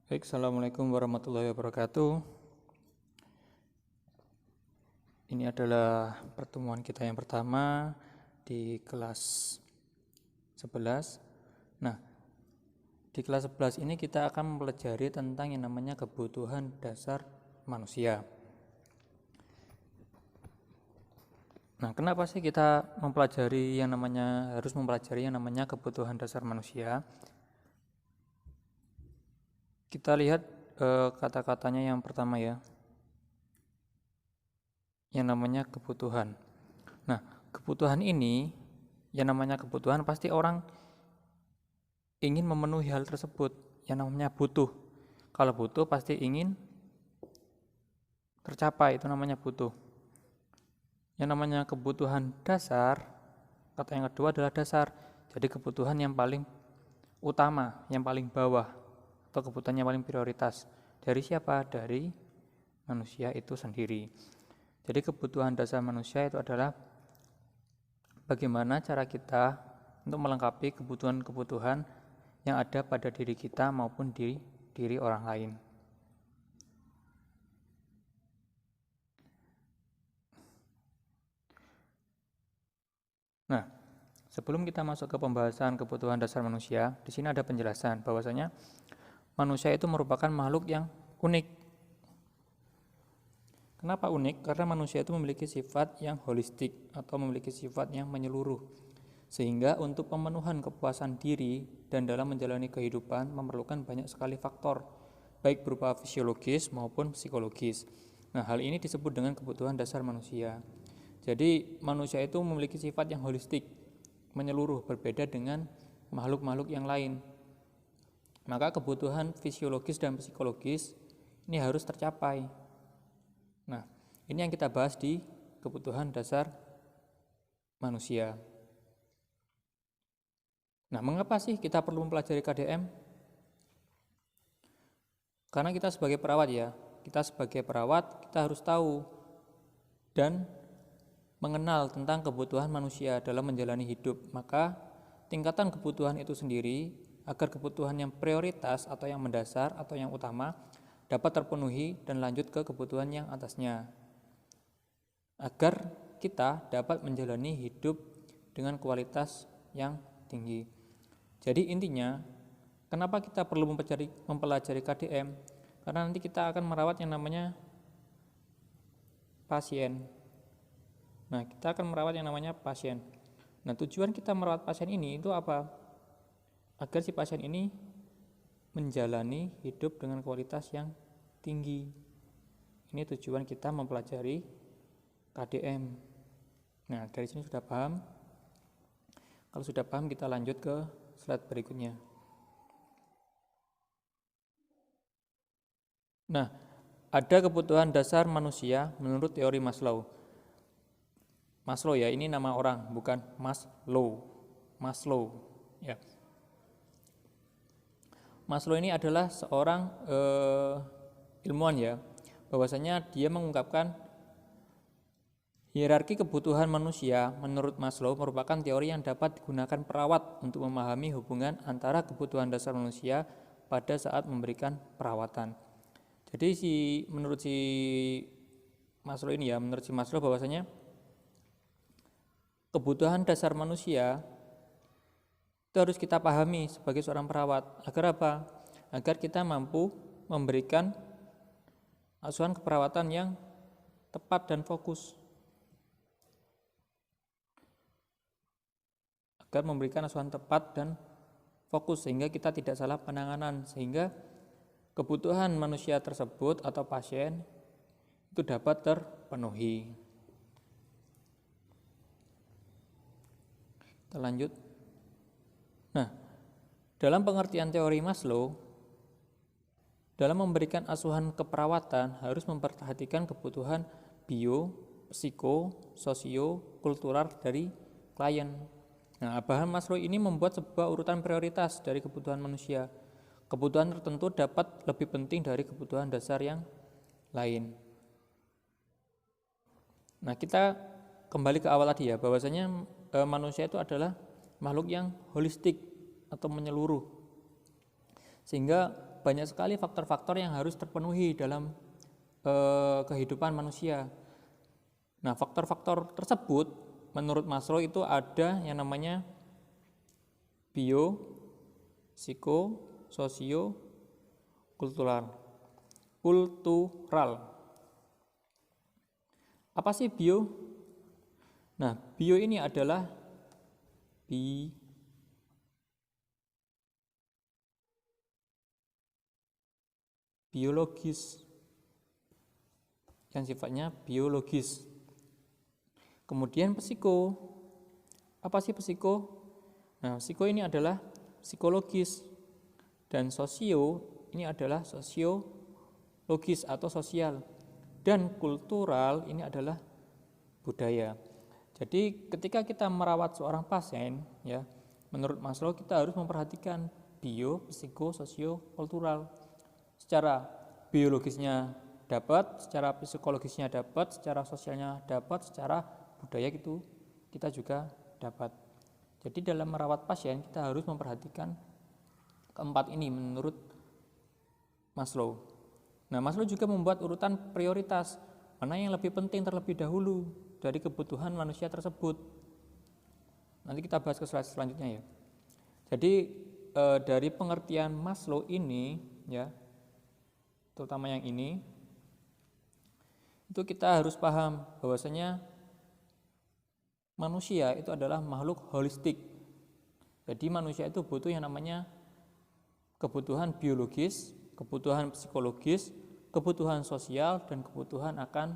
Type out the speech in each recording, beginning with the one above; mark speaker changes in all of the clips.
Speaker 1: Baik, Assalamualaikum warahmatullahi wabarakatuh. Ini adalah pertemuan kita yang pertama di kelas 11. Nah, di kelas 11 ini kita akan mempelajari tentang yang namanya kebutuhan dasar manusia. Nah, kenapa sih kita harus mempelajari yang namanya kebutuhan dasar manusia? Kita lihat kata-katanya yang pertama ya, yang namanya kebutuhan. Nah, kebutuhan ini, yang namanya kebutuhan pasti orang ingin memenuhi hal tersebut, yang namanya butuh. Kalau butuh pasti ingin tercapai, itu namanya butuh. Yang namanya kebutuhan dasar, kata yang kedua adalah dasar. Jadi kebutuhan yang paling utama, yang paling bawah, atau kebutuhan yang paling prioritas. Dari siapa? Dari manusia itu sendiri. Jadi kebutuhan dasar manusia itu adalah bagaimana cara kita untuk melengkapi kebutuhan-kebutuhan yang ada pada diri kita maupun di diri orang lain. Nah, sebelum kita masuk ke pembahasan kebutuhan dasar manusia, di sini ada penjelasan bahwasanya manusia itu merupakan makhluk yang unik. Kenapa unik? Karena manusia itu memiliki sifat yang holistik atau memiliki sifat yang menyeluruh. Sehingga untuk pemenuhan kepuasan diri dan dalam menjalani kehidupan memerlukan banyak sekali faktor, baik berupa fisiologis maupun psikologis. Nah, hal ini disebut dengan kebutuhan dasar manusia. Jadi, manusia itu memiliki sifat yang holistik, menyeluruh, berbeda dengan makhluk-makhluk yang lain. Maka kebutuhan fisiologis dan psikologis ini harus tercapai. Nah, ini yang kita bahas di kebutuhan dasar manusia. Nah, mengapa sih kita perlu mempelajari KDM? Karena kita sebagai perawat kita harus tahu dan mengenal tentang kebutuhan manusia dalam menjalani hidup. Maka tingkatan kebutuhan itu sendiri agar kebutuhan yang prioritas atau yang mendasar atau yang utama dapat terpenuhi dan lanjut ke kebutuhan yang atasnya, agar kita dapat menjalani hidup dengan kualitas yang tinggi. Jadi intinya, kenapa kita perlu mempelajari KDM? Karena nanti kita akan merawat yang namanya pasien. Nah, kita akan merawat yang namanya pasien. Nah, tujuan kita merawat pasien ini itu apa? Agar si pasien ini menjalani hidup dengan kualitas yang tinggi. Ini tujuan kita mempelajari KDM. Nah, dari sini sudah paham? Kalau sudah paham, kita lanjut ke slide berikutnya. Nah, ada kebutuhan dasar manusia menurut teori Maslow. Maslow ya, ini nama orang, bukan Maslow. Maslow ya. Maslow ini adalah seorang ilmuwan ya, bahwasanya dia mengungkapkan hierarki kebutuhan manusia menurut Maslow merupakan teori yang dapat digunakan perawat untuk memahami hubungan antara kebutuhan dasar manusia pada saat memberikan perawatan. Jadi menurut si Maslow bahwasanya kebutuhan dasar manusia itu harus kita pahami sebagai seorang perawat. Agar apa? Agar kita mampu memberikan asuhan keperawatan yang tepat dan fokus. Agar memberikan asuhan tepat dan fokus sehingga kita tidak salah penanganan, sehingga kebutuhan manusia tersebut atau pasien itu dapat terpenuhi. Kita lanjut. Nah, dalam pengertian teori Maslow, dalam memberikan asuhan keperawatan harus memperhatikan kebutuhan bio, psiko, sosio, kultural dari klien. Nah, bahan Maslow ini membuat sebuah urutan prioritas dari kebutuhan manusia. Kebutuhan tertentu dapat lebih penting dari kebutuhan dasar yang lain. Nah, kita kembali ke awal tadi ya, bahwasanya manusia itu adalah makhluk yang holistik atau menyeluruh, sehingga banyak sekali faktor-faktor yang harus terpenuhi dalam kehidupan manusia. Nah, faktor-faktor tersebut menurut Maslow itu ada yang namanya bio, psiko, sosio, kultural. Apa sih bio? Nah, bio ini adalah biologis, yang sifatnya biologis. Kemudian psiko. Apa sih psiko? Nah, psiko ini adalah psikologis, dan sosio ini adalah sosiologis atau sosial, dan kultural ini adalah budaya. Jadi ketika kita merawat seorang pasien, ya, menurut Maslow kita harus memperhatikan bio, psiko, sosio, kultural. Secara biologisnya dapat, secara psikologisnya dapat, secara sosialnya dapat, secara budaya itu kita juga dapat. Jadi dalam merawat pasien kita harus memperhatikan keempat ini menurut Maslow. Nah, Maslow juga membuat urutan prioritas, mana yang lebih penting terlebih dahulu dari kebutuhan manusia tersebut. Nanti kita bahas ke slide selanjutnya ya. Jadi dari pengertian Maslow ini, ya, terutama yang ini, itu kita harus paham bahwasanya manusia itu adalah makhluk holistik. Jadi manusia itu butuh yang namanya kebutuhan biologis, kebutuhan psikologis, kebutuhan sosial, dan kebutuhan akan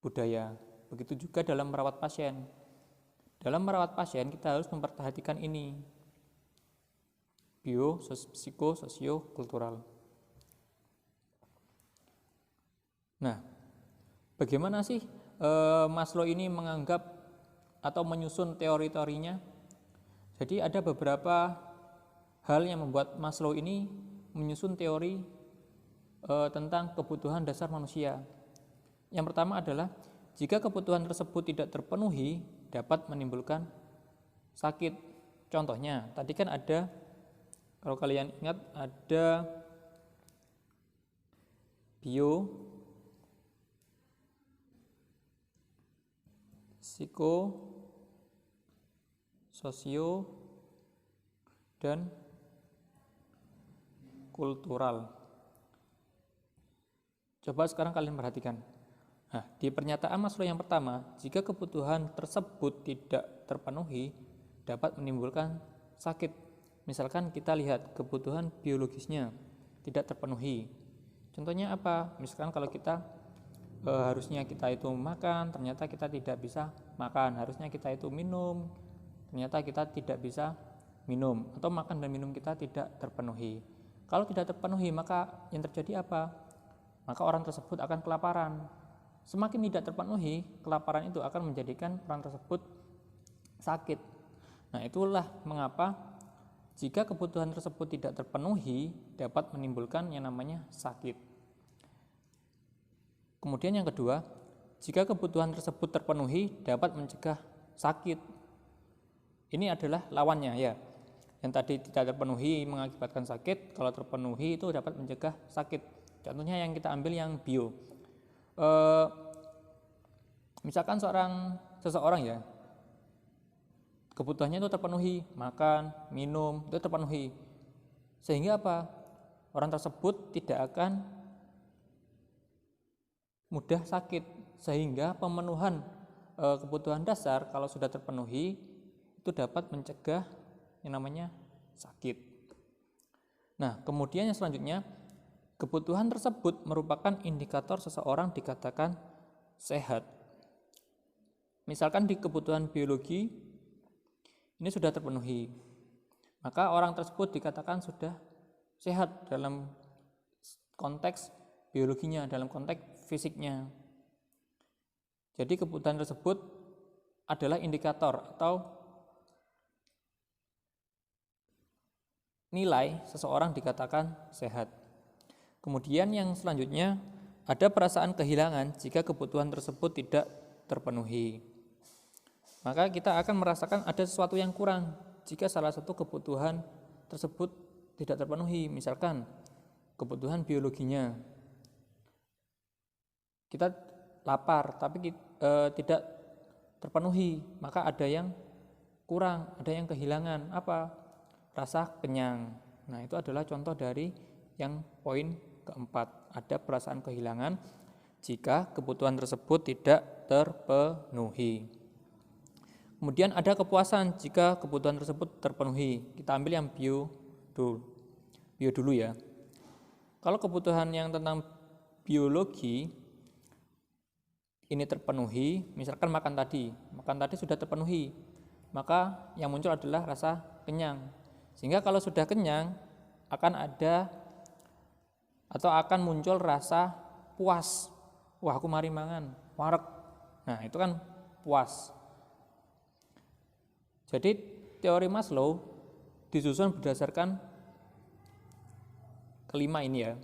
Speaker 1: budaya. Begitu juga dalam merawat pasien. Dalam merawat pasien kita harus memperhatikan ini, bio, psiko, sosio, kultural. Nah, bagaimana sih Maslow ini menganggap atau menyusun teori-teorinya? Jadi ada beberapa hal yang membuat Maslow ini menyusun teori tentang kebutuhan dasar manusia. Yang pertama adalah jika kebutuhan tersebut tidak terpenuhi dapat menimbulkan sakit. Contohnya, tadi kan ada, kalau kalian ingat, ada bio, psiko, sosio, dan kultural. Coba sekarang kalian perhatikan. Nah, di pernyataan Maslow yang pertama, jika kebutuhan tersebut tidak terpenuhi dapat menimbulkan sakit. Misalkan kita lihat kebutuhan biologisnya tidak terpenuhi. Contohnya apa? Misalkan kalau kita harusnya kita itu makan, ternyata kita tidak bisa makan. Harusnya kita itu minum, ternyata kita tidak bisa minum, atau makan dan minum kita tidak terpenuhi. Kalau tidak terpenuhi, maka yang terjadi apa? Maka orang tersebut akan kelaparan. Semakin tidak terpenuhi, kelaparan itu akan menjadikan orang tersebut sakit. Nah, itulah mengapa jika kebutuhan tersebut tidak terpenuhi dapat menimbulkan yang namanya sakit. Kemudian yang kedua, jika kebutuhan tersebut terpenuhi dapat mencegah sakit. Ini adalah lawannya ya. Yang tadi tidak terpenuhi mengakibatkan sakit, kalau terpenuhi itu dapat mencegah sakit. Contohnya yang kita ambil yang bio. Misalkan seseorang ya, kebutuhannya itu terpenuhi, makan, minum, itu terpenuhi. Sehingga apa? Orang tersebut tidak akan mudah sakit, sehingga pemenuhan kebutuhan dasar kalau sudah terpenuhi itu dapat mencegah yang namanya sakit. Nah, kemudian yang selanjutnya, kebutuhan tersebut merupakan indikator seseorang dikatakan sehat. Misalkan di kebutuhan biologi ini sudah terpenuhi, maka orang tersebut dikatakan sudah sehat dalam konteks biologinya, dalam konteks fisiknya. Jadi kebutuhan tersebut adalah indikator atau nilai seseorang dikatakan sehat. Kemudian yang selanjutnya, ada perasaan kehilangan jika kebutuhan tersebut tidak terpenuhi. Maka kita akan merasakan ada sesuatu yang kurang jika salah satu kebutuhan tersebut tidak terpenuhi. Misalkan kebutuhan biologinya, kita lapar tapi tidak terpenuhi, maka ada yang kurang, ada yang kehilangan apa? Rasa kenyang. Nah, itu adalah contoh dari yang poin keempat, ada perasaan kehilangan jika kebutuhan tersebut tidak terpenuhi. Kemudian ada kepuasan jika kebutuhan tersebut terpenuhi. Kita ambil yang bio dulu ya. Kalau kebutuhan yang tentang biologi ini terpenuhi, misalkan makan tadi sudah terpenuhi, maka yang muncul adalah rasa kenyang. Sehingga kalau sudah kenyang akan ada atau akan muncul rasa puas. Wah, aku mari mangan, wareg. Nah, itu kan puas. Jadi teori Maslow disusun berdasarkan kelima ini ya.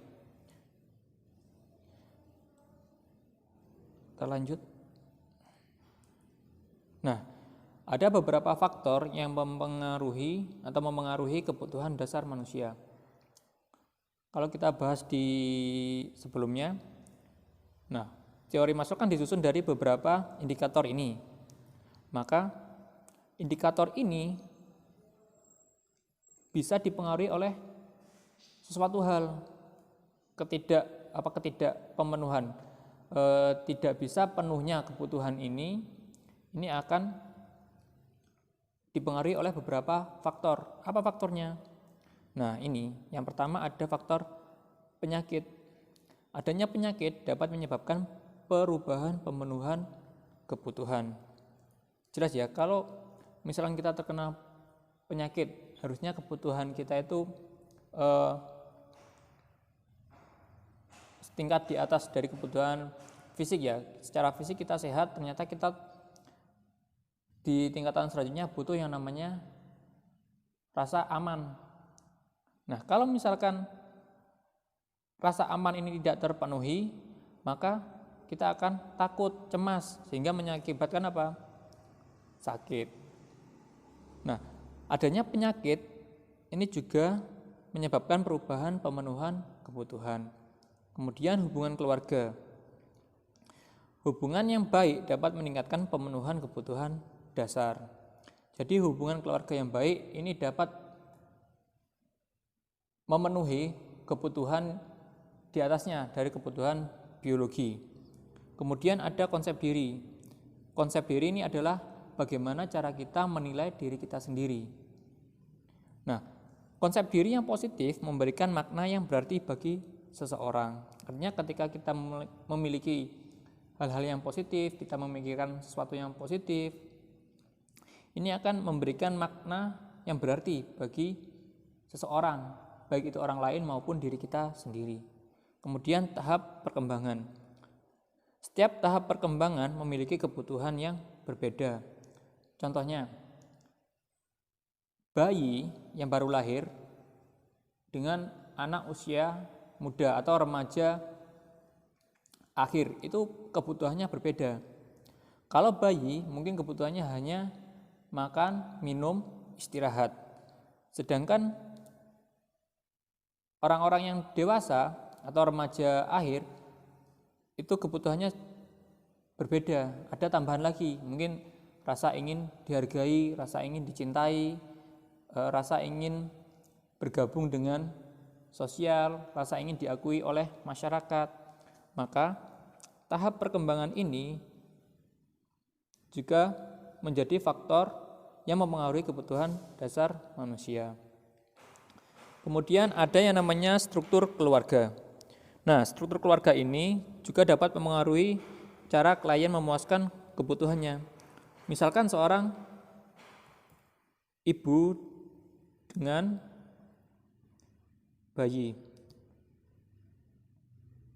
Speaker 1: Kita lanjut. Nah, ada beberapa faktor yang mempengaruhi kebutuhan dasar manusia. Kalau kita bahas di sebelumnya, nah, teori Maslow kan disusun dari beberapa indikator ini. Maka indikator ini bisa dipengaruhi oleh sesuatu hal, ketidakpemenuhan. Tidak bisa penuhnya kebutuhan ini akan dipengaruhi oleh beberapa faktor. Apa faktornya? Nah, ini yang pertama ada faktor penyakit. Adanya penyakit dapat menyebabkan perubahan pemenuhan kebutuhan. Jelas ya, kalau misalnya kita terkena penyakit, harusnya kebutuhan kita itu tingkat di atas dari kebutuhan fisik ya. Secara fisik kita sehat, ternyata kita di tingkatan selanjutnya butuh yang namanya rasa aman. Nah, kalau misalkan rasa aman ini tidak terpenuhi, maka kita akan takut, cemas, sehingga mengakibatkan apa? Sakit. Nah, adanya penyakit ini juga menyebabkan perubahan pemenuhan kebutuhan. Kemudian hubungan keluarga. Hubungan yang baik dapat meningkatkan pemenuhan kebutuhan dasar. Jadi hubungan keluarga yang baik ini dapat memenuhi kebutuhan di atasnya dari kebutuhan biologi. Kemudian ada konsep diri. Konsep diri ini adalah bagaimana cara kita menilai diri kita sendiri. Nah, konsep diri yang positif memberikan makna yang berarti bagi seseorang. Artinya ketika kita memiliki hal-hal yang positif, kita memikirkan sesuatu yang positif, ini akan memberikan makna yang berarti bagi seseorang, baik itu orang lain maupun diri kita sendiri. Kemudian tahap perkembangan. Setiap tahap perkembangan memiliki kebutuhan yang berbeda. Contohnya, bayi yang baru lahir dengan anak usia muda atau remaja akhir, itu kebutuhannya berbeda. Kalau bayi mungkin kebutuhannya hanya makan, minum, istirahat. Sedangkan orang-orang yang dewasa atau remaja akhir itu kebutuhannya berbeda, ada tambahan lagi, mungkin rasa ingin dihargai, rasa ingin dicintai, rasa ingin bergabung dengan sosial, rasa ingin diakui oleh masyarakat. Maka tahap perkembangan ini juga menjadi faktor yang mempengaruhi kebutuhan dasar manusia. Kemudian ada yang namanya struktur keluarga. Nah, struktur keluarga ini juga dapat mempengaruhi cara klien memuaskan kebutuhannya. Misalkan seorang ibu dengan bayi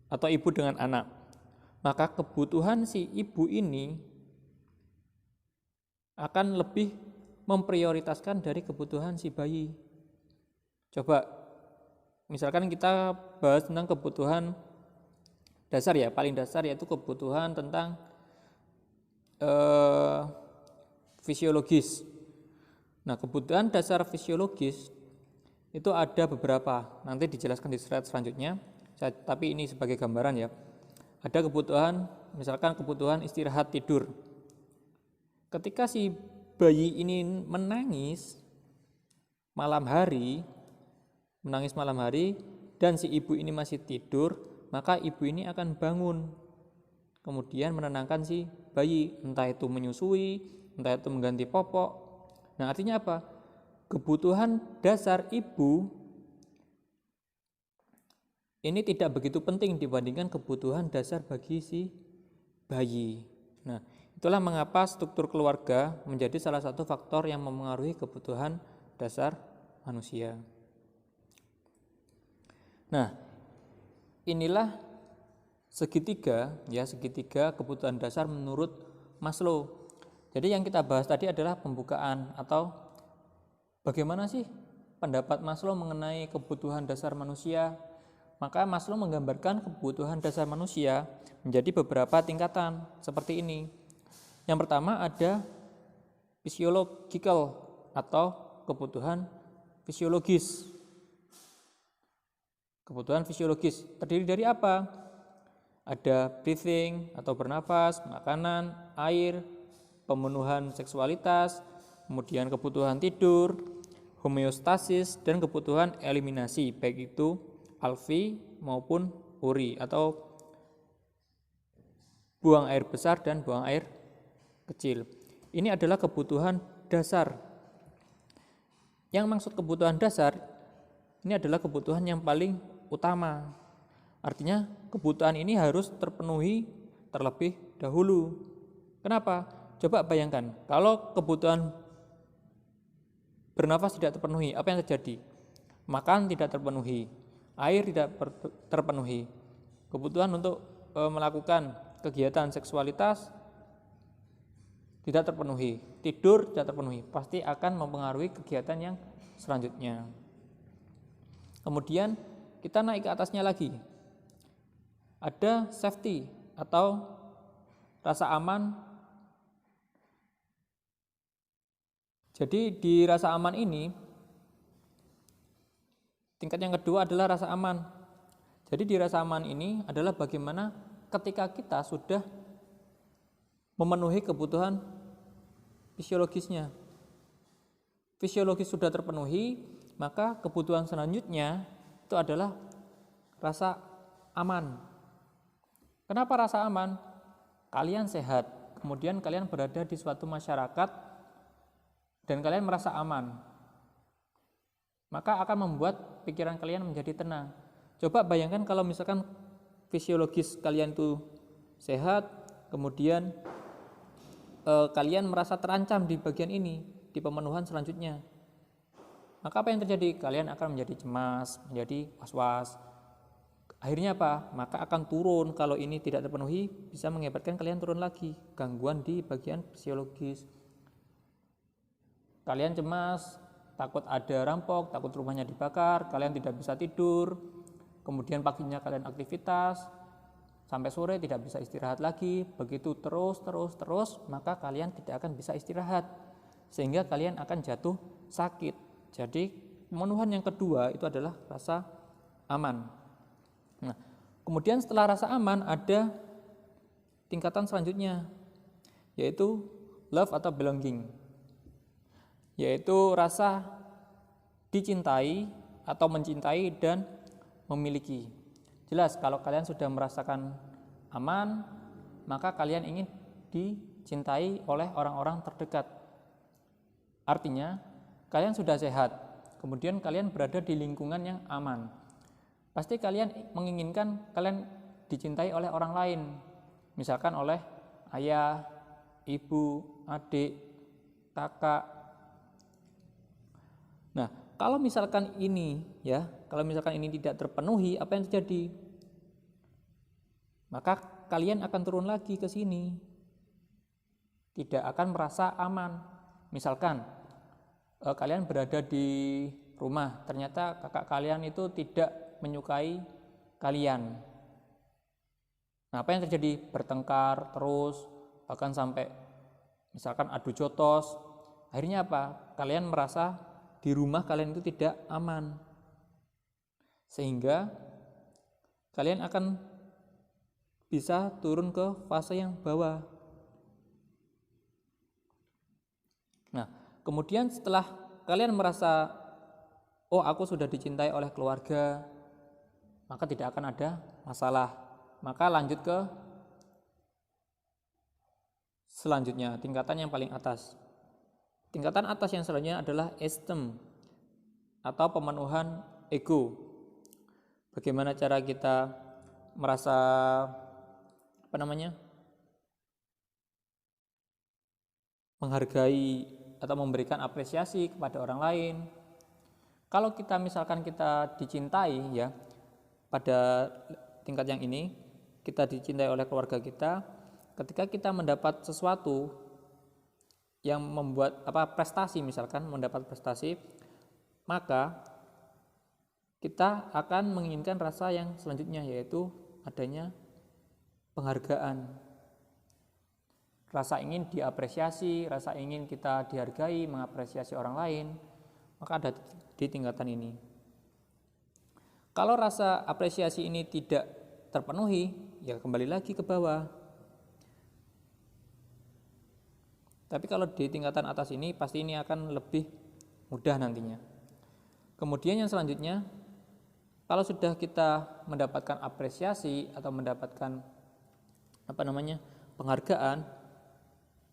Speaker 1: atau ibu dengan anak, maka kebutuhan si ibu ini akan lebih memprioritaskan dari kebutuhan si bayi. Coba misalkan kita bahas tentang kebutuhan dasar ya, paling dasar yaitu kebutuhan tentang fisiologis. Nah, kebutuhan dasar fisiologis itu ada beberapa, nanti dijelaskan di slide selanjutnya, tapi ini sebagai gambaran ya. Ada kebutuhan, misalkan kebutuhan istirahat tidur. Ketika si bayi ini menangis malam hari dan si ibu ini masih tidur, maka ibu ini akan bangun, kemudian menenangkan si bayi, entah itu menyusui, entah itu mengganti popok. Nah, artinya apa? Kebutuhan dasar ibu ini tidak begitu penting dibandingkan kebutuhan dasar bagi si bayi. Nah, itulah mengapa struktur keluarga menjadi salah satu faktor yang memengaruhi kebutuhan dasar manusia. Nah, inilah segitiga kebutuhan dasar menurut Maslow. Jadi yang kita bahas tadi adalah pembukaan atau bagaimana sih pendapat Maslow mengenai kebutuhan dasar manusia. Maka Maslow menggambarkan kebutuhan dasar manusia menjadi beberapa tingkatan seperti ini. Yang pertama ada physiological atau kebutuhan fisiologis. Kebutuhan fisiologis terdiri dari apa? Ada breathing atau bernafas, makanan, air, pemenuhan seksualitas, kemudian kebutuhan tidur, homeostasis, dan kebutuhan eliminasi, baik itu alfi maupun uri atau buang air besar dan buang air kecil. Ini adalah kebutuhan dasar. Yang maksud kebutuhan dasar ini adalah kebutuhan yang paling utama. Artinya kebutuhan ini harus terpenuhi terlebih dahulu. Kenapa? Coba bayangkan, kalau kebutuhan bernafas tidak terpenuhi, apa yang terjadi? Makan tidak terpenuhi, air tidak terpenuhi, kebutuhan untuk melakukan kegiatan seksualitas tidak terpenuhi, tidur tidak terpenuhi, pasti akan mempengaruhi kegiatan yang selanjutnya. Kemudian kita naik ke atasnya lagi, ada safety atau rasa aman. Jadi di rasa aman ini, tingkat yang kedua adalah rasa aman. Jadi di rasa aman ini adalah bagaimana ketika kita sudah memenuhi kebutuhan fisiologisnya. Fisiologis sudah terpenuhi, maka kebutuhan selanjutnya itu adalah rasa aman. Kenapa rasa aman? Kalian sehat, kemudian kalian berada di suatu masyarakat dan kalian merasa aman, maka akan membuat pikiran kalian menjadi tenang. Coba bayangkan kalau misalkan fisiologis kalian itu sehat, kemudian kalian merasa terancam di bagian ini, di pemenuhan selanjutnya, maka apa yang terjadi? Kalian akan menjadi cemas, menjadi was-was. Akhirnya apa? Maka akan turun. Kalau ini tidak terpenuhi, bisa mengakibatkan kalian turun lagi, gangguan di bagian fisiologis. Kalian cemas, takut ada rampok, takut rumahnya dibakar, kalian tidak bisa tidur, kemudian paginya kalian aktivitas, sampai sore tidak bisa istirahat lagi, begitu terus, maka kalian tidak akan bisa istirahat, sehingga kalian akan jatuh sakit. Jadi pemenuhan yang kedua itu adalah rasa aman. Nah, kemudian setelah rasa aman ada tingkatan selanjutnya, yaitu love atau belonging, yaitu rasa dicintai atau mencintai dan memiliki. Jelas kalau kalian sudah merasakan aman, maka kalian ingin dicintai oleh orang-orang terdekat. Artinya kalian sudah sehat, kemudian kalian berada di lingkungan yang aman. Pasti kalian menginginkan kalian dicintai oleh orang lain, misalkan oleh ayah, ibu, adik, kakak. Nah, kalau misalkan ini tidak terpenuhi, apa yang terjadi? Maka kalian akan turun lagi ke sini, tidak akan merasa aman. Misalkan kalian berada di rumah, ternyata kakak kalian itu tidak menyukai kalian. Nah, apa yang terjadi? Bertengkar terus, bahkan sampai misalkan adu jotos. Akhirnya apa? Kalian merasa di rumah kalian itu tidak aman. sehingga kalian akan bisa turun ke fase yang bawah. Nah, kemudian setelah kalian merasa, oh aku sudah dicintai oleh keluarga, maka tidak akan ada masalah. Maka lanjut ke selanjutnya, tingkatan yang paling atas. Tingkatan atas yang selanjutnya adalah esteem atau pemenuhan ego. Bagaimana cara kita merasa menghargai atau memberikan apresiasi kepada orang lain. Kalau kita misalkan kita dicintai ya, pada tingkat yang ini kita dicintai oleh keluarga kita, ketika kita mendapat sesuatu yang membuat prestasi, misalkan mendapat prestasi, maka kita akan menginginkan rasa yang selanjutnya, yaitu adanya penghargaan. Rasa ingin diapresiasi, rasa ingin kita dihargai, mengapresiasi orang lain, maka ada di tingkatan ini. Kalau rasa apresiasi ini tidak terpenuhi, ya kembali lagi ke bawah. Tapi kalau di tingkatan atas ini pasti ini akan lebih mudah nantinya. Kemudian yang selanjutnya, kalau sudah kita mendapatkan apresiasi atau mendapatkan penghargaan,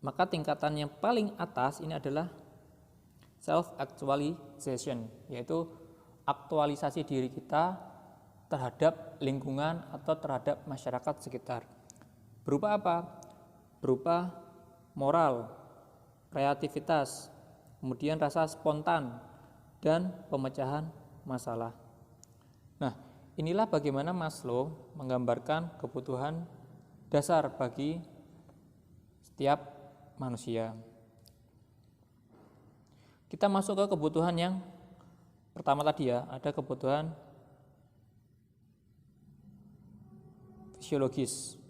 Speaker 1: maka tingkatan yang paling atas ini adalah self actualization, yaitu aktualisasi diri kita terhadap lingkungan atau terhadap masyarakat sekitar. Berupa apa? Berupa moral, kreativitas, kemudian rasa spontan, dan pemecahan masalah. Nah, inilah bagaimana Maslow menggambarkan kebutuhan dasar bagi setiap manusia. Kita masuk ke kebutuhan yang pertama tadi ya, ada kebutuhan fisiologis.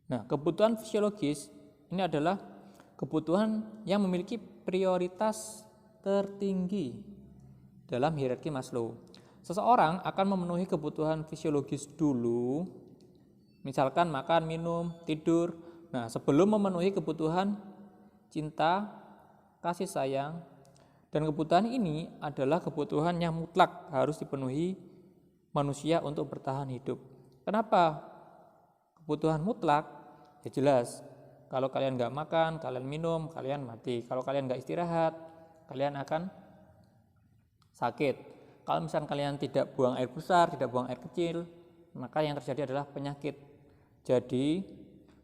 Speaker 1: Nah, kebutuhan fisiologis ini adalah kebutuhan yang memiliki prioritas tertinggi dalam hierarki Maslow. Seseorang akan memenuhi kebutuhan fisiologis dulu, misalkan makan, minum, tidur. Nah, sebelum memenuhi kebutuhan cinta, kasih sayang, dan kebutuhan ini adalah kebutuhan yang mutlak harus dipenuhi manusia untuk bertahan hidup. Kenapa kebutuhan mutlak? Ya jelas, kalau kalian nggak makan, kalian minum, kalian mati. Kalau kalian nggak istirahat, kalian akan sakit. Kalau misalnya kalian tidak buang air besar, tidak buang air kecil, maka yang terjadi adalah penyakit. Jadi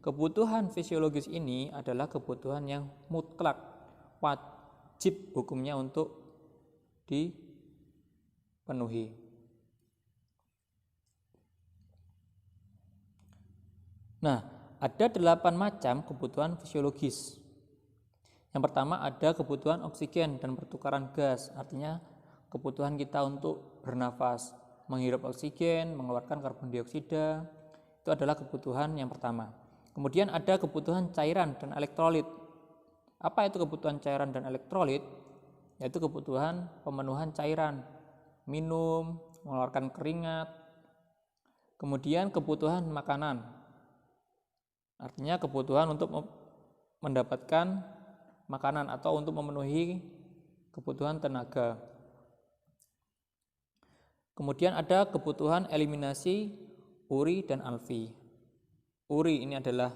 Speaker 1: kebutuhan fisiologis ini adalah kebutuhan yang mutlak, wajib hukumnya untuk dipenuhi. Nah, ada 8 macam kebutuhan fisiologis. Yang pertama ada kebutuhan oksigen dan pertukaran gas, artinya kebutuhan kita untuk bernafas, menghirup oksigen, mengeluarkan karbon dioksida, itu adalah kebutuhan yang pertama. Kemudian ada kebutuhan cairan dan elektrolit. Apa itu kebutuhan cairan dan elektrolit? Yaitu kebutuhan pemenuhan cairan, minum, mengeluarkan keringat. Kemudian kebutuhan makanan, artinya kebutuhan untuk mendapatkan makanan atau untuk memenuhi kebutuhan tenaga. Kemudian ada kebutuhan eliminasi uri dan alfi. Uri ini adalah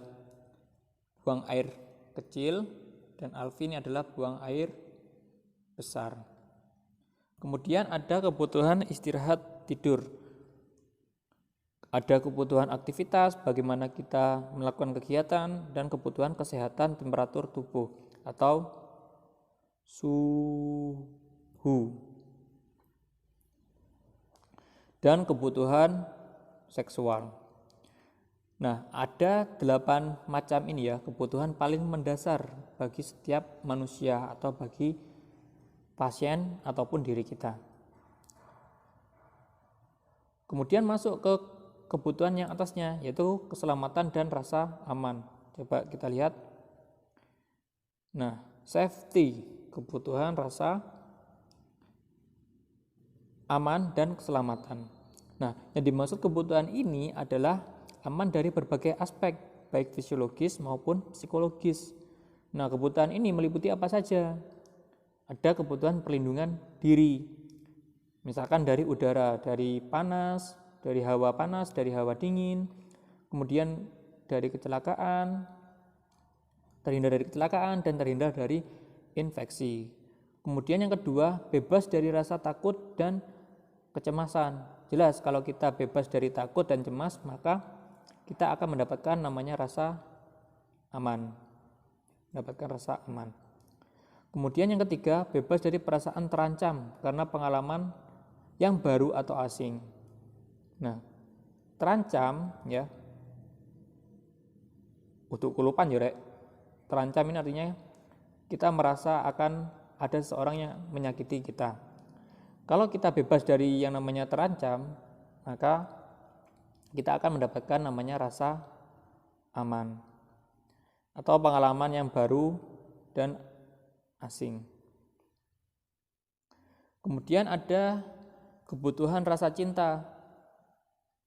Speaker 1: buang air kecil dan alfi ini adalah buang air besar. Kemudian ada kebutuhan istirahat tidur. Ada kebutuhan aktivitas, bagaimana kita melakukan kegiatan, dan kebutuhan kesehatan temperatur tubuh atau suhu. Dan kebutuhan seksual. Nah, ada 8 macam ini ya, kebutuhan paling mendasar bagi setiap manusia atau bagi pasien ataupun diri kita. Kemudian masuk ke kebutuhan yang atasnya, yaitu keselamatan dan rasa aman. Coba kita lihat. Nah, safety, kebutuhan rasa aman, dan keselamatan. Nah, yang dimaksud kebutuhan ini adalah aman dari berbagai aspek, baik fisiologis maupun psikologis. Nah, kebutuhan ini meliputi apa saja? Ada kebutuhan perlindungan diri, misalkan dari udara, dari panas, dari hawa panas, dari hawa dingin, kemudian dari kecelakaan, terhindar dari kecelakaan dan terhindar dari infeksi. Kemudian yang kedua, bebas dari rasa takut dan kecemasan. Jelas kalau kita bebas dari takut dan cemas, maka kita akan mendapatkan namanya rasa aman. Kemudian yang ketiga, bebas dari perasaan terancam karena pengalaman yang baru atau asing. Nah, terancam ya, untuk kulupan ya rek. Terancam ini artinya kita merasa akan ada seseorang yang menyakiti kita. Kalau kita bebas dari yang namanya terancam, maka kita akan mendapatkan namanya rasa aman atau pengalaman yang baru dan asing. Kemudian ada kebutuhan rasa cinta,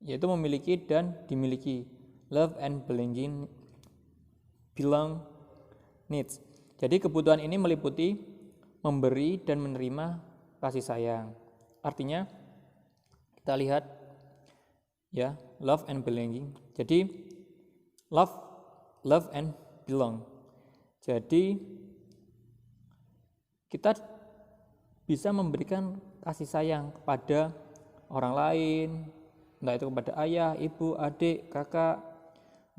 Speaker 1: yaitu memiliki dan dimiliki, love and belong needs. Jadi kebutuhan ini meliputi memberi dan menerima kasih sayang. Artinya kita lihat ya, love and belonging. Jadi love and belong. Jadi kita bisa memberikan kasih sayang kepada orang lain, entah itu kepada ayah, ibu, adik, kakak.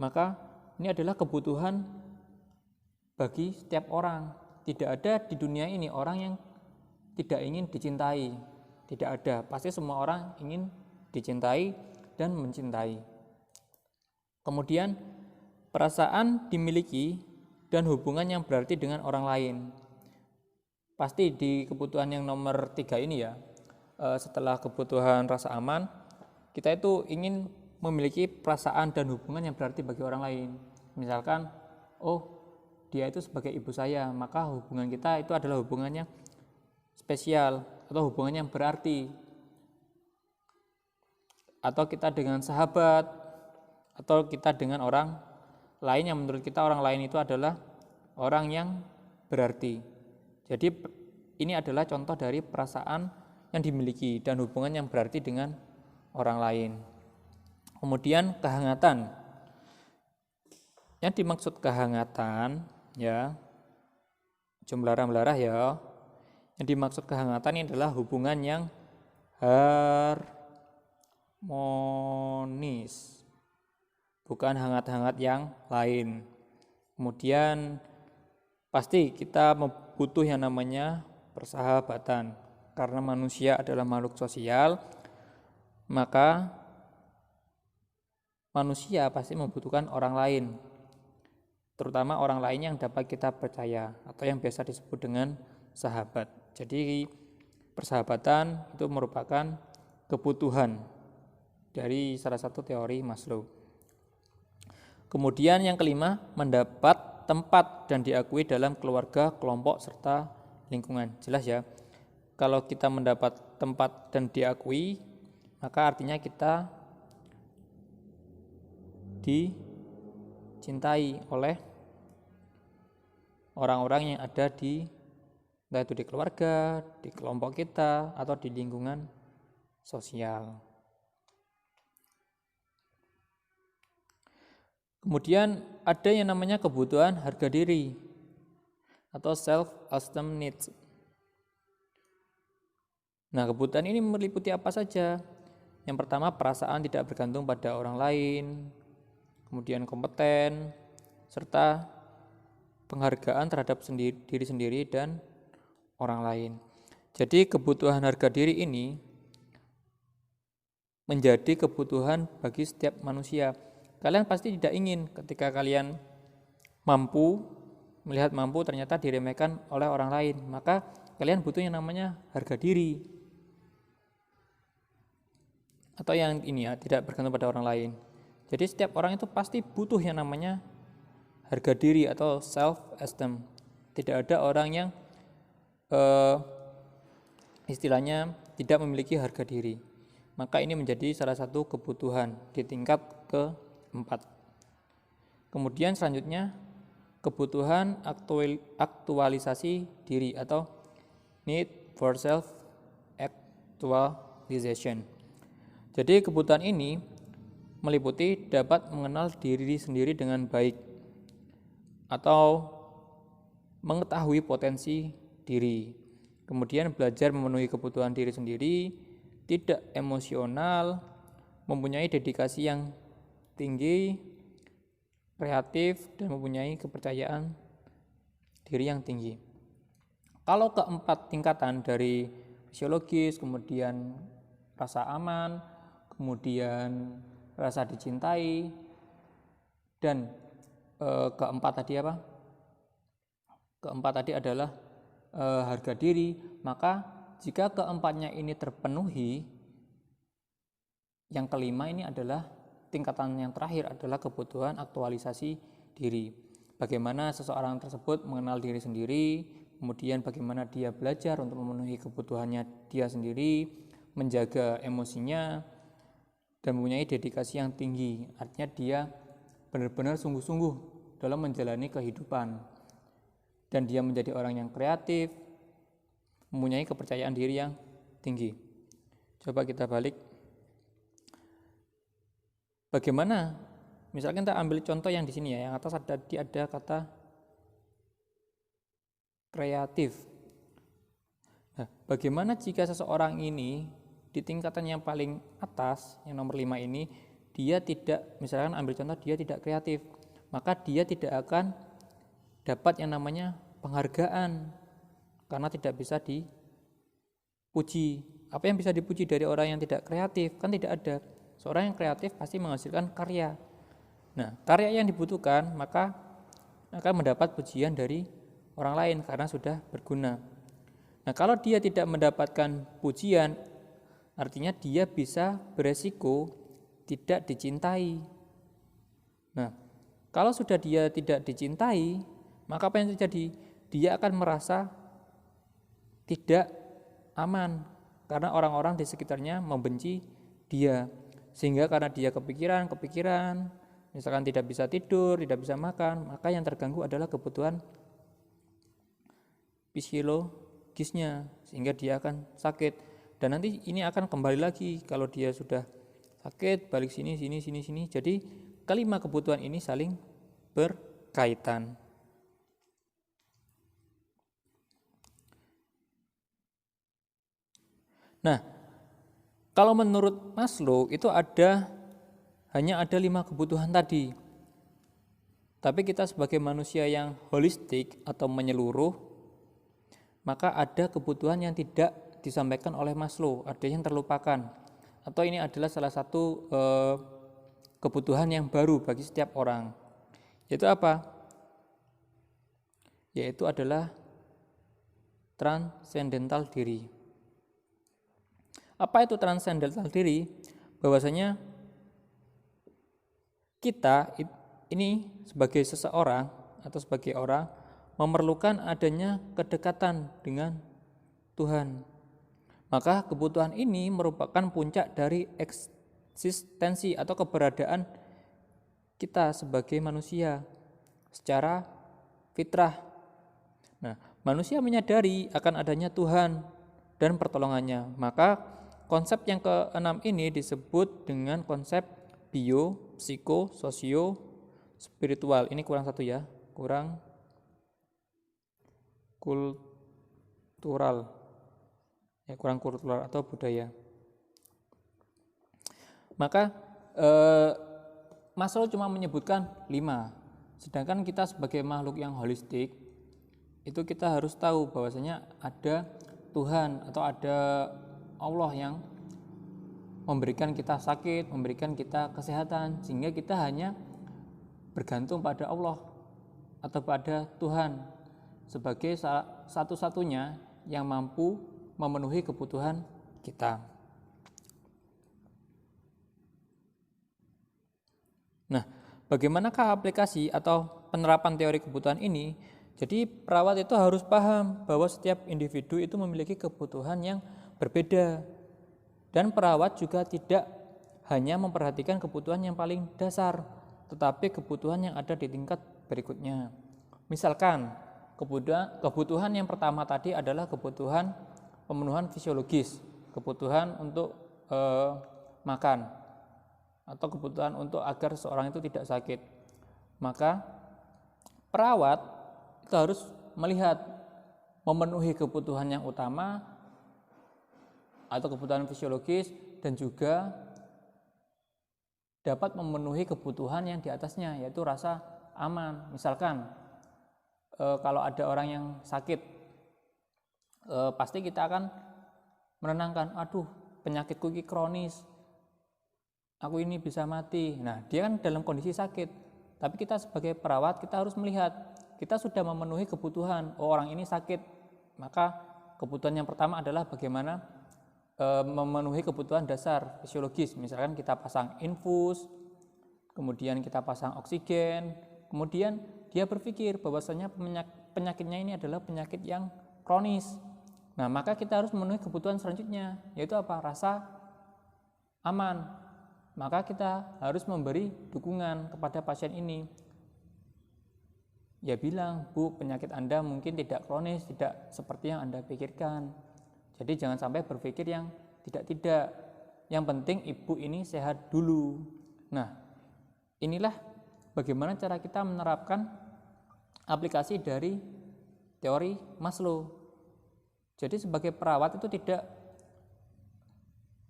Speaker 1: Maka ini adalah kebutuhan bagi setiap orang. Tidak ada di dunia ini orang yang tidak ingin dicintai. Tidak ada. Pasti semua orang ingin dicintai dan mencintai. Kemudian perasaan dimiliki dan hubungan yang berarti dengan orang lain. Pasti di kebutuhan yang nomor 3 ini ya, setelah kebutuhan rasa aman, kita itu ingin memiliki perasaan dan hubungan yang berarti bagi orang lain. Misalkan, oh dia itu sebagai ibu saya, maka hubungan kita itu adalah hubungan yang spesial atau hubungan yang berarti. Atau kita dengan sahabat, atau kita dengan orang lain yang menurut kita orang lain itu adalah orang yang berarti. Jadi ini adalah contoh dari perasaan yang dimiliki dan hubungan yang berarti dengan orang lain. Kemudian kehangatan. Yang dimaksud kehangatan ya, jumlah ya. Yang dimaksud kehangatan ini adalah hubungan yang harmonis, bukan hangat-hangat yang lain. Kemudian pasti kita butuh yang namanya persahabatan. Karena manusia adalah makhluk sosial, maka manusia pasti membutuhkan orang lain, terutama orang lain yang dapat kita percaya atau yang biasa disebut dengan sahabat. Jadi persahabatan itu merupakan kebutuhan dari salah satu teori Maslow. Kemudian yang kelima, mendapat tempat dan diakui dalam keluarga, kelompok, serta lingkungan. Jelas ya, kalau kita mendapat tempat dan diakui, maka artinya kita dicintai oleh orang-orang yang ada di, entah itu di keluarga, di kelompok kita, atau di lingkungan sosial. Kemudian ada yang namanya kebutuhan harga diri atau self-esteem needs. Nah, kebutuhan ini meliputi apa saja? Yang pertama, perasaan tidak bergantung pada orang lain, kemudian kompeten, serta penghargaan terhadap diri sendiri dan orang lain. Jadi kebutuhan harga diri ini menjadi kebutuhan bagi setiap manusia. Kalian pasti tidak ingin ketika kalian melihat mampu ternyata diremehkan oleh orang lain, maka kalian butuh yang namanya harga diri. Atau yang ini ya, tidak bergantung pada orang lain. Jadi setiap orang itu pasti butuh yang namanya harga diri atau self-esteem. Tidak ada orang yang istilahnya tidak memiliki harga diri. Maka ini menjadi salah satu kebutuhan di tingkat keempat. Kemudian selanjutnya kebutuhan aktualisasi diri atau need for self actualization. Jadi kebutuhan ini meliputi dapat mengenal diri sendiri dengan baik atau mengetahui potensi diri. Kemudian belajar memenuhi kebutuhan diri sendiri, tidak emosional, mempunyai dedikasi yang tinggi, kreatif, dan mempunyai kepercayaan diri yang tinggi. Kalau keempat tingkatan dari fisiologis, kemudian rasa aman, kemudian rasa dicintai, dan keempat tadi adalah harga diri. Maka jika keempatnya ini terpenuhi, yang kelima ini adalah tingkatan yang terakhir adalah kebutuhan aktualisasi diri. Bagaimana seseorang tersebut mengenal diri sendiri, kemudian bagaimana dia belajar untuk memenuhi kebutuhannya dia sendiri, menjaga emosinya, dan mempunyai dedikasi yang tinggi. Artinya dia benar-benar sungguh-sungguh dalam menjalani kehidupan. Dan dia menjadi orang yang kreatif, mempunyai kepercayaan diri yang tinggi. Coba kita balik. Bagaimana? Misalkan kita ambil contoh yang di sini ya, yang atas ada kata kreatif. Nah, bagaimana jika seseorang ini di tingkatan yang paling atas, yang nomor 5 ini, dia tidak, misalkan ambil contoh dia tidak kreatif, maka dia tidak akan dapat yang namanya penghargaan karena tidak bisa dipuji. Apa yang bisa dipuji dari orang yang tidak kreatif? Kan tidak ada. Seorang yang kreatif pasti menghasilkan karya. Nah, karya yang dibutuhkan maka akan mendapat pujian dari orang lain karena sudah berguna. Nah, kalau dia tidak mendapatkan pujian, artinya dia bisa beresiko tidak dicintai. Nah, kalau sudah dia tidak dicintai, maka apa yang terjadi? Dia akan merasa tidak aman karena orang-orang di sekitarnya membenci dia. Sehingga karena dia kepikiran, misalkan tidak bisa tidur, tidak bisa makan, maka yang terganggu adalah kebutuhan fisiologisnya, sehingga dia akan sakit. Dan nanti ini akan kembali lagi kalau dia sudah sakit, balik sini. Jadi kelima kebutuhan ini saling berkaitan. Nah, kalau menurut Maslow itu hanya ada 5 kebutuhan tadi. Tapi kita sebagai manusia yang holistik atau menyeluruh, maka ada kebutuhan yang tidak disampaikan oleh Maslow, ada yang terlupakan. Atau ini adalah salah satu kebutuhan yang baru bagi setiap orang. Yaitu apa? Yaitu adalah transendental diri. Apa itu transendental diri? Bahwasanya kita ini sebagai seseorang atau sebagai orang memerlukan adanya kedekatan dengan Tuhan. Maka kebutuhan ini merupakan puncak dari eksistensi atau keberadaan kita sebagai manusia secara fitrah. Nah, manusia menyadari akan adanya Tuhan dan pertolongannya. Maka konsep yang keenam ini disebut dengan konsep bio, psiko, sosio, spiritual. Ini kurang satu ya, kurang kultural. Ya, kurang kultural atau budaya. Maka Maslow cuma menyebutkan 5. Sedangkan kita sebagai makhluk yang holistik, itu kita harus tahu bahwasanya ada Tuhan atau ada Allah yang memberikan kita sakit, memberikan kita kesehatan, sehingga kita hanya bergantung pada Allah atau pada Tuhan sebagai satu-satunya yang mampu memenuhi kebutuhan kita. Nah, bagaimanakah aplikasi atau penerapan teori kebutuhan ini? Jadi perawat itu harus paham bahwa setiap individu itu memiliki kebutuhan yang berbeda. Dan perawat juga tidak hanya memperhatikan kebutuhan yang paling dasar, tetapi kebutuhan yang ada di tingkat berikutnya. Misalkan kebutuhan yang pertama tadi adalah kebutuhan pemenuhan fisiologis, kebutuhan untuk makan, atau kebutuhan untuk agar seseorang itu tidak sakit. Maka perawat itu harus melihat memenuhi kebutuhan yang utama atau kebutuhan fisiologis, dan juga dapat memenuhi kebutuhan yang di atasnya, yaitu rasa aman. Misalkan kalau ada orang yang sakit, pasti kita akan menenangkan, aduh penyakitku ini kronis, aku ini bisa mati. Nah, dia kan dalam kondisi sakit, tapi kita sebagai perawat kita harus melihat kita sudah memenuhi kebutuhan. Orang ini sakit, maka kebutuhan yang pertama adalah bagaimana memenuhi kebutuhan dasar fisiologis. Misalkan kita pasang infus, kemudian kita pasang oksigen, kemudian dia berpikir bahwasanya penyakitnya ini adalah penyakit yang kronis. Nah, maka kita harus memenuhi kebutuhan selanjutnya, yaitu apa? Rasa aman. Maka kita harus memberi dukungan kepada pasien ini. Ya bilang, Bu, penyakit Anda mungkin tidak kronis, tidak seperti yang Anda pikirkan. Jadi jangan sampai berpikir yang tidak-tidak. Yang penting ibu ini sehat dulu. Nah, inilah bagaimana cara kita menerapkan aplikasi dari teori Maslow. Jadi sebagai perawat itu tidak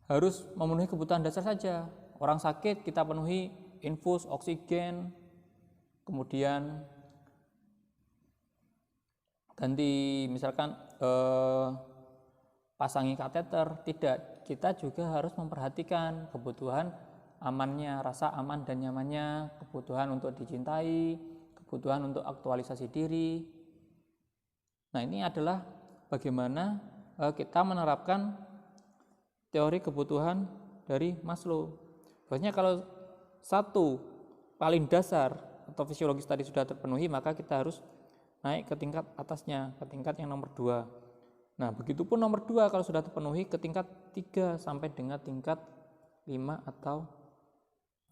Speaker 1: harus memenuhi kebutuhan dasar saja. Orang sakit kita penuhi infus, oksigen, kemudian ganti misalkan pasangi kateter. Tidak, kita juga harus memperhatikan kebutuhan amannya, rasa aman dan nyamannya, kebutuhan untuk dicintai, kebutuhan untuk aktualisasi diri. Nah, ini adalah bagaimana kita menerapkan teori kebutuhan dari Maslow. Bahwasanya kalau satu paling dasar atau fisiologis tadi sudah terpenuhi, maka kita harus naik ke tingkat atasnya, ke tingkat yang nomor 2. Nah, begitupun nomor 2 kalau sudah terpenuhi ke tingkat 3 sampai dengan tingkat 5 atau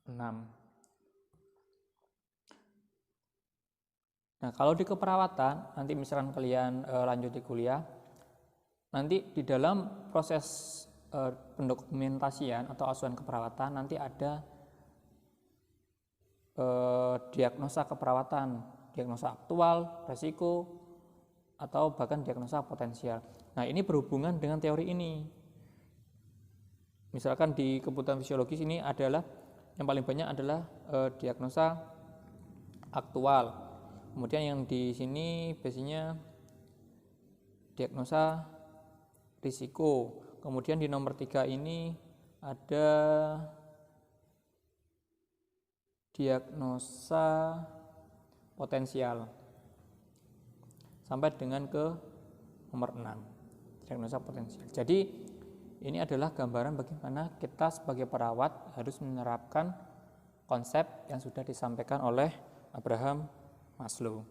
Speaker 1: 6. Nah, kalau di keperawatan, nanti misalkan kalian lanjut di kuliah, nanti di dalam proses pendokumentasian atau asuhan keperawatan nanti ada diagnosa keperawatan, diagnosa aktual, resiko, atau bahkan diagnosa potensial. Nah, ini berhubungan dengan teori ini. Misalkan di kebutuhan fisiologis ini adalah yang paling banyak adalah diagnosa aktual. Kemudian yang di sini biasanya diagnosa risiko. Kemudian di nomor 3 ini ada diagnosa potensial. Sampai dengan ke nomor 6, diagnosa potensial. Jadi ini adalah gambaran bagaimana kita sebagai perawat harus menerapkan konsep yang sudah disampaikan oleh Abraham Maslow.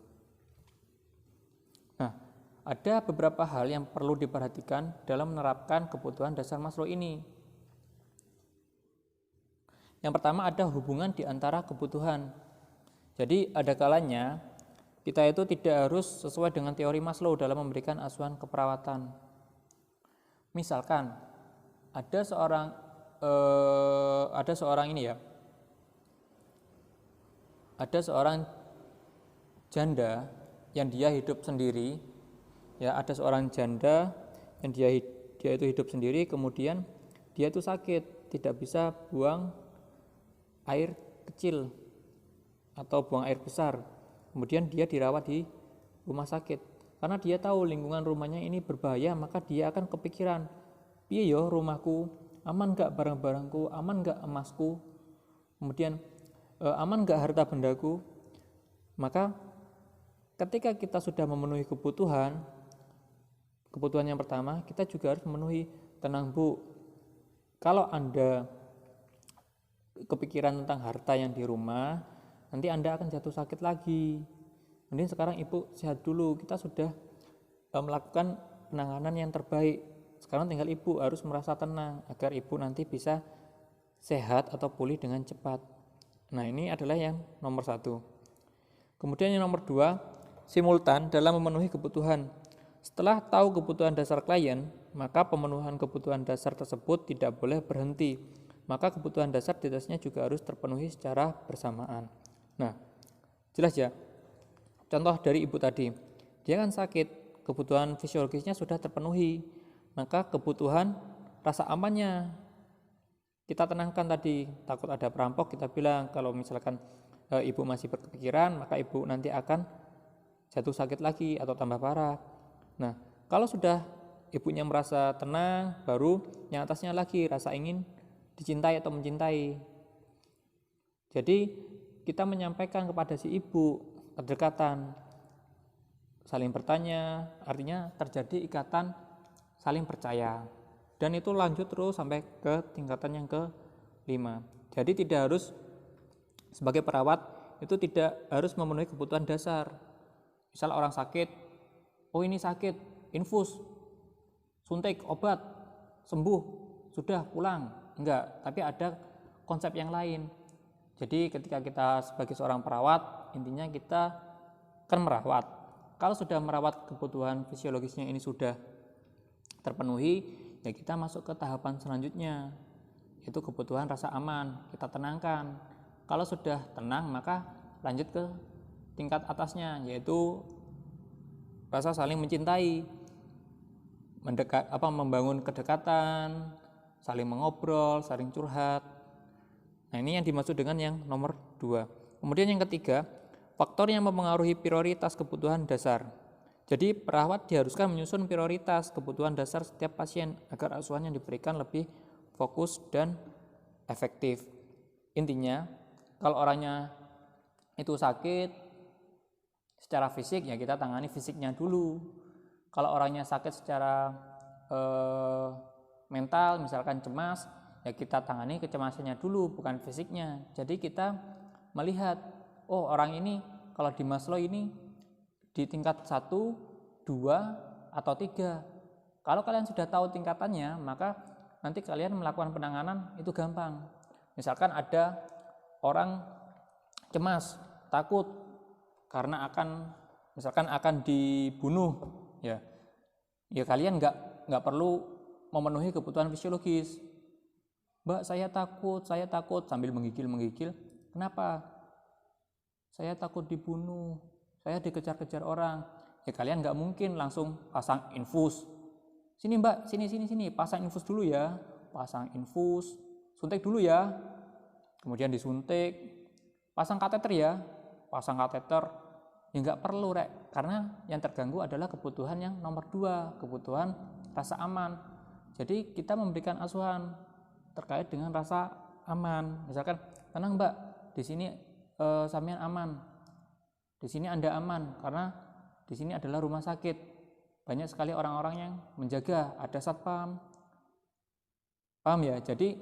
Speaker 1: Nah, ada beberapa hal yang perlu diperhatikan dalam menerapkan kebutuhan dasar Maslow ini. Yang pertama ada hubungan di antara kebutuhan. Jadi ada kalanya kita itu tidak harus sesuai dengan teori Maslow dalam memberikan asuhan keperawatan. Misalkan ada seorang janda yang dia hidup sendiri. Ya, ada seorang janda yang dia itu hidup sendiri, kemudian dia itu sakit, tidak bisa buang air kecil atau buang air besar. Kemudian dia dirawat di rumah sakit. Karena dia tahu lingkungan rumahnya ini berbahaya, maka dia akan kepikiran, piye yo rumahku, aman gak barang-barangku, aman gak emasku, kemudian aman gak harta bendaku. Maka ketika kita sudah memenuhi kebutuhan yang pertama, kita juga harus memenuhi, tenang Bu, kalau Anda kepikiran tentang harta yang di rumah, nanti Anda akan jatuh sakit lagi. Mending sekarang Ibu sehat dulu, kita sudah melakukan penanganan yang terbaik. Sekarang tinggal ibu harus merasa tenang agar ibu nanti bisa sehat atau pulih dengan cepat. Nah, ini adalah yang nomor 1. Kemudian yang nomor 2, simultan dalam memenuhi kebutuhan. Setelah tahu kebutuhan dasar klien, maka pemenuhan kebutuhan dasar tersebut tidak boleh berhenti. Maka kebutuhan dasar di atasnya juga harus terpenuhi secara bersamaan. Nah, jelas ya. Contoh dari ibu tadi, dia kan sakit, kebutuhan fisiologisnya sudah terpenuhi, maka kebutuhan rasa amannya kita tenangkan tadi. Takut ada perampok, kita bilang kalau misalkan ibu masih berpikiran, maka ibu nanti akan jatuh sakit lagi atau tambah parah. Nah, kalau sudah ibunya merasa tenang, baru yang atasnya lagi rasa ingin dicintai atau mencintai. Jadi kita menyampaikan kepada si ibu kedekatan, saling bertanya, artinya terjadi ikatan saling percaya. Dan itu lanjut terus sampai ke tingkatan yang ke-5. Jadi tidak harus sebagai perawat itu tidak harus memenuhi kebutuhan dasar. Misal orang sakit, oh ini sakit, infus, suntik, obat, sembuh, sudah pulang. Enggak, tapi ada konsep yang lain. Jadi ketika kita sebagai seorang perawat, intinya kita kan merawat. Kalau sudah merawat kebutuhan fisiologisnya ini sudah terpenuhi, ya kita masuk ke tahapan selanjutnya, yaitu kebutuhan rasa aman, kita tenangkan. Kalau sudah tenang, maka lanjut ke tingkat atasnya, yaitu rasa saling mencintai, membangun kedekatan, saling mengobrol, saling curhat. Nah, ini yang dimaksud dengan yang nomor 2. Kemudian yang ketiga, faktor yang mempengaruhi prioritas kebutuhan dasar. Jadi perawat diharuskan menyusun prioritas kebutuhan dasar setiap pasien agar asuhan yang diberikan lebih fokus dan efektif. Intinya, kalau orangnya itu sakit secara fisik, ya kita tangani fisiknya dulu. Kalau orangnya sakit secara mental, misalkan cemas, ya kita tangani kecemasannya dulu, bukan fisiknya. Jadi kita melihat, oh orang ini kalau di Maslow ini di tingkat 1, 2, atau 3. Kalau kalian sudah tahu tingkatannya, maka nanti kalian melakukan penanganan itu gampang. Misalkan ada orang cemas, takut karena akan dibunuh, ya kalian nggak perlu memenuhi kebutuhan fisiologis. Mbak, saya takut sambil menggigil. Kenapa? Saya takut dibunuh, saya dikejar-kejar orang. Ya kalian nggak mungkin langsung pasang infus. Sini mbak, sini, pasang infus dulu ya. Pasang infus, suntik dulu ya. Kemudian disuntik, pasang kateter ya. Pasang kateter, ya nggak perlu rek. Karena yang terganggu adalah kebutuhan yang nomor 2, kebutuhan rasa aman. Jadi kita memberikan asuhan terkait dengan rasa aman. Misalkan, tenang mbak, di sini sampean aman, di sini Anda aman karena di sini adalah rumah sakit, banyak sekali orang-orang yang menjaga, ada satpam, paham ya? Jadi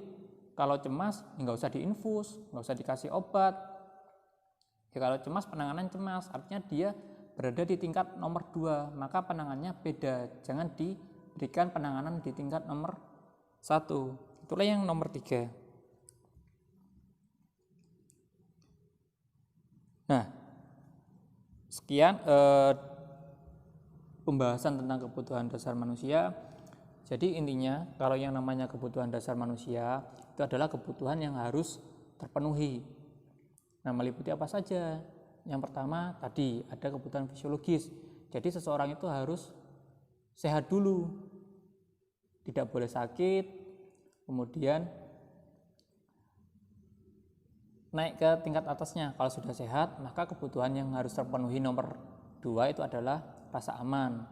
Speaker 1: kalau cemas ya nggak usah diinfus, nggak usah dikasih obat. Ya kalau cemas, penanganan cemas artinya dia berada di tingkat nomor 2, maka penanganannya beda. Jangan diberikan penanganan di tingkat nomor 1. Itulah yang nomor 3. Nah, sekian pembahasan tentang kebutuhan dasar manusia. Jadi intinya kalau yang namanya kebutuhan dasar manusia itu adalah kebutuhan yang harus terpenuhi. Nah, meliputi apa saja? Yang pertama tadi ada kebutuhan fisiologis. Jadi seseorang itu harus sehat dulu, tidak boleh sakit. Kemudian naik ke tingkat atasnya. Kalau sudah sehat, maka kebutuhan yang harus terpenuhi nomor 2 itu adalah rasa aman.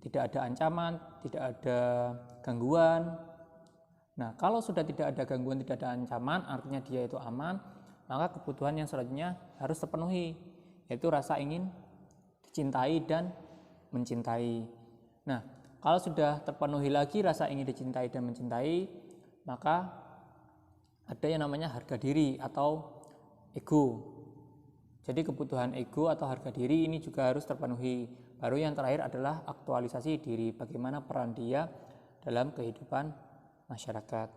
Speaker 1: Tidak ada ancaman, tidak ada gangguan. Nah, kalau sudah tidak ada gangguan, tidak ada ancaman, artinya dia itu aman, maka kebutuhan yang selanjutnya harus terpenuhi, yaitu rasa ingin dicintai dan mencintai. Nah, kalau sudah terpenuhi lagi rasa ingin dicintai dan mencintai, maka ada yang namanya harga diri atau ego. Jadi kebutuhan ego atau harga diri ini juga harus terpenuhi. Baru yang terakhir adalah aktualisasi diri, bagaimana peran dia dalam kehidupan masyarakat.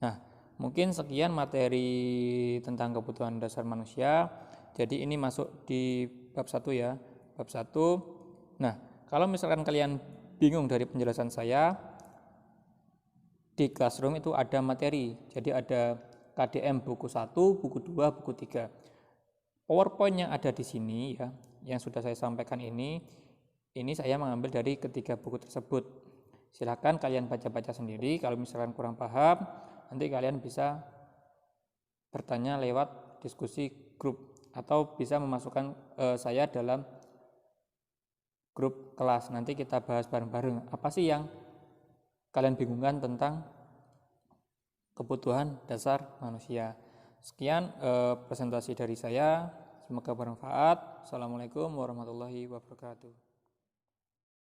Speaker 1: Nah, mungkin sekian materi tentang kebutuhan dasar manusia. Jadi ini masuk di bab 1 ya, bab 1. Nah, kalau misalkan kalian bingung dari penjelasan saya, di Classroom itu ada materi. Jadi ada KDM buku 1, buku 2, buku 3. PowerPoint yang ada di sini ya, yang sudah saya sampaikan ini saya mengambil dari ketiga buku tersebut. Silakan kalian baca-baca sendiri. Kalau misalkan kurang paham, nanti kalian bisa bertanya lewat diskusi grup atau bisa memasukkan saya dalam grup kelas. Nanti kita bahas bareng-bareng apa sih yang kalian bingungkan tentang kebutuhan dasar manusia. Sekian presentasi dari saya. Semoga bermanfaat. Assalamualaikum warahmatullahi wabarakatuh.